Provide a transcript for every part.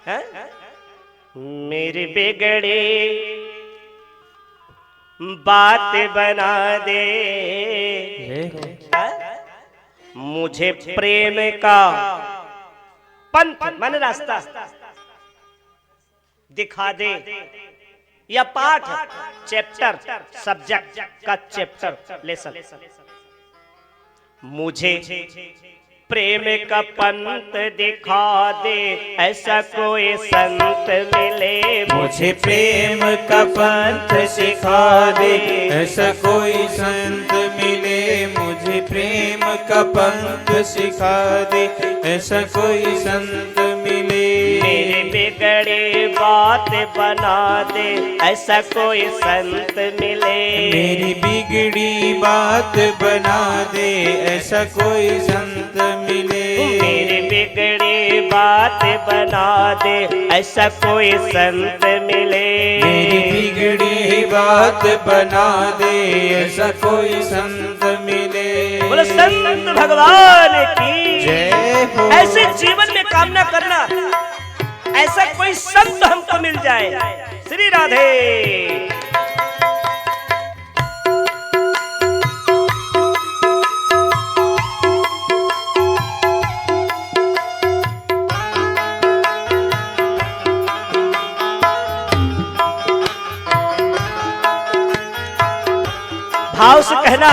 है? मेरी बिगड़ी बात बना दे, मुझे प्रेम का पंथ माने रास्ता दिखा दे, या पाठ चैप्टर सब्जेक्ट का चैप्टर लेसन। मुझे प्रेम का पंथ दिखा दे, ऐसा कोई संत मिले। मुझे प्रेम का पंथ सिखा दे, ऐसा कोई संत मिले। मुझे प्रेम का पंथ सिखा दे, ऐसा कोई संत मिले। मेरी बिगड़ी बात बना दे, ऐसा कोई संत मिले। मेरी बिगड़ी बात बना दे, ऐसा कोई संत मिले। मेरी बिगड़ी बात बना दे, ऐसा कोई संत मिले। मेरी बिगड़ी बात बना दे, ऐसा कोई संत मिले। बोलो संत भगवान की जय हो। ऐसे जीवन में कामना करना, ऐसा कोई संत हमको मिल जाए। श्री राधे। भाव से कहना,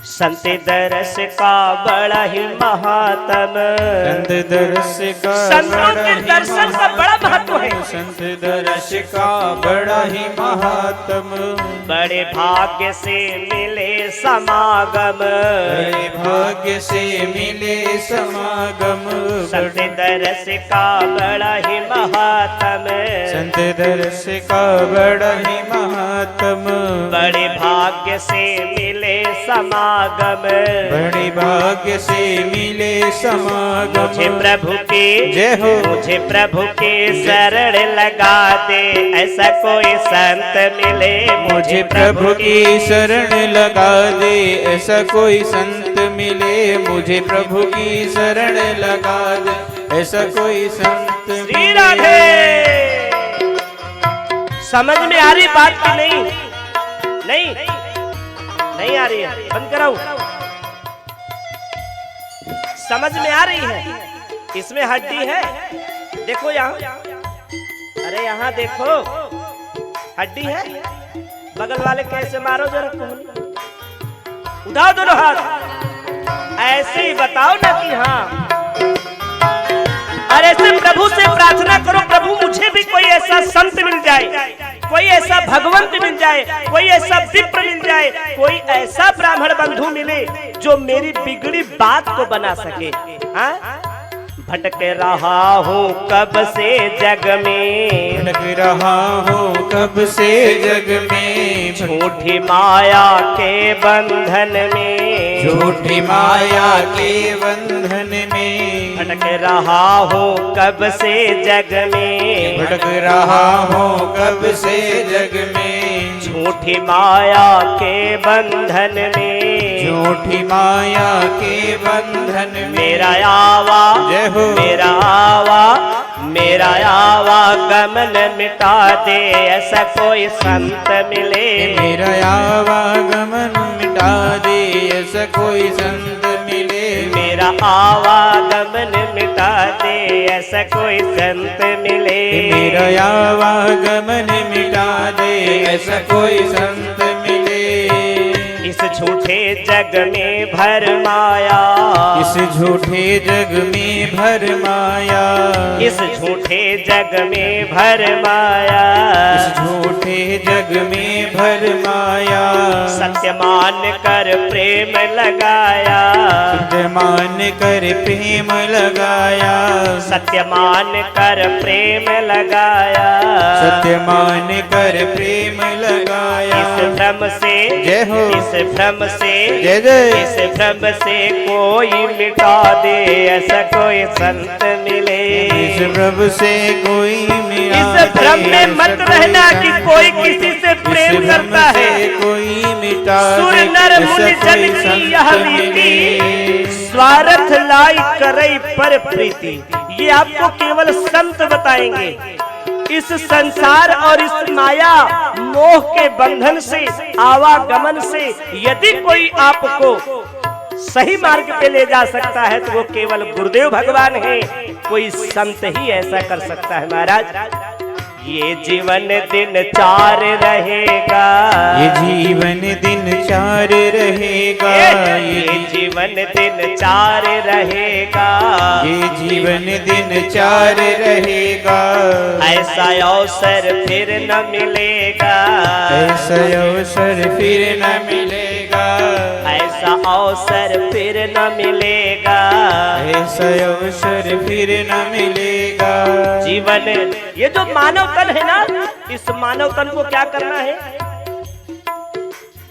संत दरस का बड़ा ही महात्म। संत दरस का संतों के दर्शन का बड़ा महत्व है। संत दरस का बड़ा ही महात्म। बड़े भाग्य से मिले समागम, बड़े भाग्य से मिले समागम। संत दरस का बड़ा ही महात्म। संत दरस का बड़ा ही महात्म। बड़े भाग्य से मिले समागम, बड़े भाग्य से मिले समागम। मुझे प्रभु के जय हो। मुझे प्रभु के शरण लगा दे, ऐसा कोई संत मिले। मुझे प्रभु की शरण लगा दे, ऐसा कोई संत मिले। मुझे प्रभु की शरण लगा दे, ऐसा कोई संत मिले। श्री राधे। समझ में आ रही बात की नहीं? नहीं नहीं आ रही है, बंद कराऊं? समझ में आ रही है? इसमें हड्डी है, देखो यहाँ, अरे यहाँ देखो हड्डी है। बगल वाले कैसे मारो जरा, उठाओ दोनों हाथ, ऐसे ही बताओ ना कि हाँ। और ऐसे प्रभु से प्रार्थना करो, प्रभु मुझे भी कोई ऐसा संत मिल जाए, कोई ऐसा भगवंत मिल जाए, कोई ऐसा विप्र मिल जाए, कोई ऐसा ब्राह्मण बंधु मिले जो मेरी बिगड़ी बात को बना सके। हाँ? भटक रहा हूँ कब से जग में, भटक रहा हूँ कब से जग में। झूठी माया के बंधन में, झूठी माया के बंधन में। भटक रहा हूँ कब से जग में, भटक रहा हूँ कब से जग में। झूठी माया के बंधन में, झूठी माया के बंधन में। मेरा आवा जय हो। मेरा आवा, मेरा आवा गमन मिटा दे, ऐसा कोई संत मिले। मेरा आवागमन मिटा दे, ऐसा कोई संत मिले। मेरा आवागमन मिटा दे, ऐसा कोई संत मिले। मेरा आवागमन मिटा दे, ऐसा कोई संत मिले। इस झूठे जग में भर माया, इस झूठे जग में भर माया। इस झूठे जग में भर माया, इस झूठे जग में भर माया। सत्य मान कर प्रेम लगाया, सत्य मान कर प्रेम लगाया। सत्य मान कर प्रेम लगाया। सत्य मान कर प्रेम लगाया। इस भ्रम से, जय हो। इस भ्रम भ्रम से, जय जय। इस भ्रम से कोई मिटा दे, ऐसा कोई संत मिले। इस भ्रम से कोई मिटा दे, इस भ्रम में मत रहना कि कोई किसी से प्रेम करता है। कोई मिटा सुर दे, नर मुनि ऐसा जन कोई की संत यह मिले। रीति, स्वार्थ लाई करई पर प्रीति। ये आपको केवल संत बताएंगे। इस संसार और इस माया मोह के बंधन से, आवागमन से यदि कोई आपको सही मार्ग पे ले जा सकता है तो वो केवल गुरुदेव भगवान है। कोई संत ही ऐसा कर सकता है महाराज। ये जीवन दिन चार रहेगा, ये जीवन दिन चार रहेगा, ये जीवन दिन चार रहेगा, ये जीवन दिन चार रहेगा। ऐसा अवसर फिर न मिलेगा, ऐसा अवसर फिर न मिलेगा, ऐसा अवसर फिर न मिलेगा, ऐसा अवसर फिर न मिलेगा। जीवन, ये जो मानव तन है ना, इस मानव तन को क्या करना है?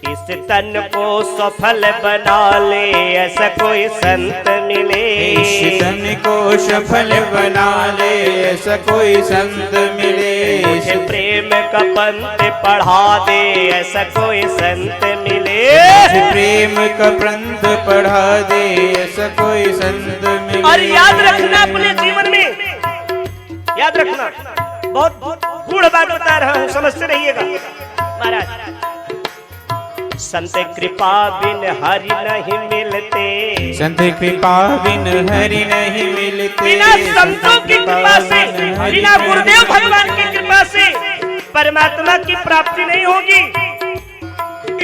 इस तन को सफल बना ले, ऐसा कोई संत मिले। इस तन को सफल बना ले, ऐसा कोई संत मिले। मुझे प्रेम का पंथ पढ़ा दे, ऐसा कोई संत मिले। मुझे प्रेम का पंथ पढ़ा दे, ऐसा कोई संत मिले। और याद रखना अपने जीवन में, याद रखना, बहुत गूढ़ बात बता रहा हूँ, समझते रहिएगा महाराज। संत कृपा बिन हरि नहीं मिलते, संत कृपा बिन हरि नहीं मिलते। बिना संतों की कृपा से, बिना गुरुदेव भगवान की कृपा से परमात्मा की प्राप्ति नहीं होगी।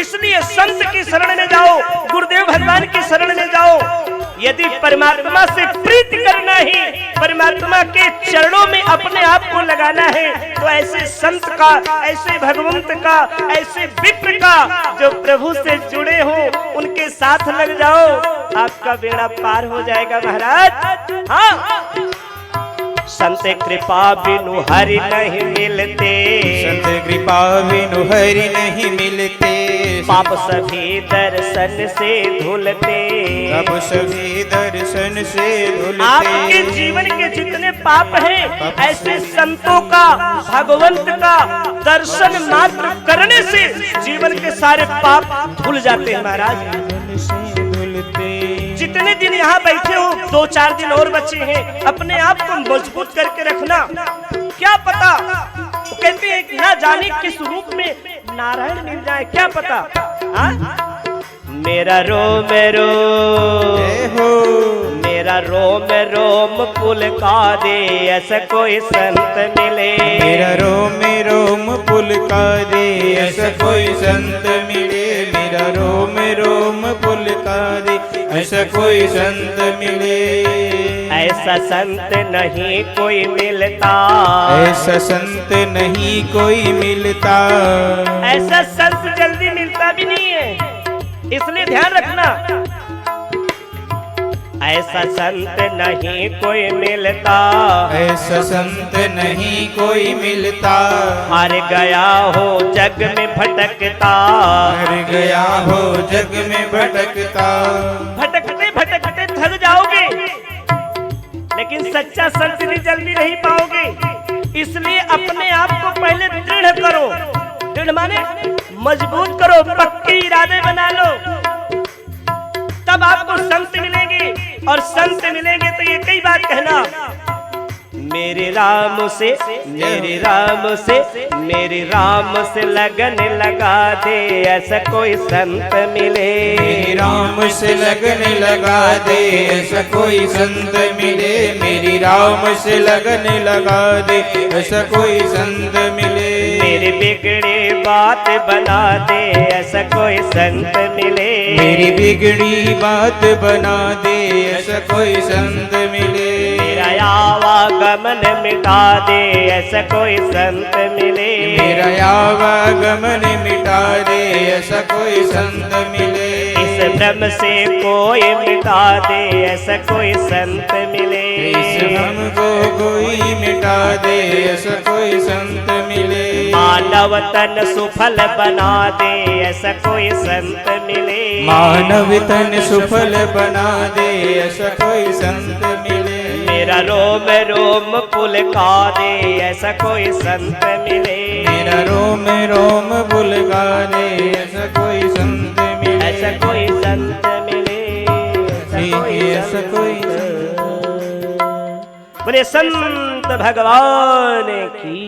इसलिए संत की शरण में जाओ, गुरुदेव भगवान की शरण में जाओ। यदि परमात्मा से प्रीति करना ही, परमात्मा के चरणों में अपने आप को लगाना है, तो ऐसे संत का, ऐसे भगवंत का, ऐसे विप्र का जो प्रभु से जुड़े हो, उनके साथ लग जाओ, आपका बेड़ा पार हो जाएगा महाराज। हाँ, संत कृपा बिनु हरि नहीं मिलते, संत कृपा बिनु हरि नहीं मिलते। पाप सभी दर्शन से धुलते, पाप सभी दर्शन से धुलते। आपके जीवन के जितने पाप हैं, ऐसे संतों का, भगवंत का दर्शन मात्र करने से जीवन के सारे पाप धुल जाते हैं महाराज। जितने दिन यहाँ बैठे हो, 2-4 दिन और बचे हैं, अपने आप को मजबूत करके रखना। क्या पता, कहते हैं ना जाने किस रूप में नारायण मिल जाए, क्या पता। मेरा रोम मेरा रोम पुलका दे, ऐसा कोई संत मिले। मेरा रोम पुलका दे, ऐसा कोई संत मिले। मेरा रोम पुलका दे, ऐसा कोई संत मिले। ऐसा संत नहीं कोई मिलता, ऐसा संत नहीं कोई मिलता। ऐसा संत जल्दी मिलता भी नहीं है, इसलिए ध्यान रखना। ऐसा संत नहीं कोई मिलता, ऐसा संत नहीं कोई मिलता। हार गया हो जग में भटकता, हार गया हो जग में भटकता। भटकते भटकते थक जाओगे, लेकिन सच्चा संत भी जल्दी नहीं पाओगे। इसलिए अपने आप को पहले दृढ़ करो, दृढ़ माने मजबूत करो, पक्के इरादे बना लो, तब आपको संत मिलेंगे। और संत मिलेंगे तो ये कई बात कहना, मेरे राम से, मेरे राम से, मेरे राम से लगन लगा दे, ऐसा कोई संत मिले। मेरे राम से लगन लगा दे, ऐसा कोई संत मिले। मेरी राम से लगन लगा दे, ऐसा कोई संत मिले। मेरे बिगड़े बात बना दे, ऐसा कोई संत मिले। मेरी बिगड़ी बात बना दे, ऐसा कोई संत मिले। मेरा आवागमन मिटा दे, ऐसा कोई संत मिले। मेरा आवागमन मिटा दे, ऐसा कोई संत मिले। इस भ्रम से कोई मिटा दे, ऐसा कोई संत मिले। इस भ्रम को कोई मिटा दे, ऐसा कोई संत मिले। मान मानव तन सुफल बना दे ऐसा कोई संत मिले। मानव तन सुफल बना दे ऐसा कोई संत मिले। मेरा रोम रोम पुलका दे ऐसा कोई संत मिले। मेरा रोम रोम पुलका दे ऐसा कोई संत मिले। ऐसा कोई संत मिले। ऐसा कोई बोले संत भगवान की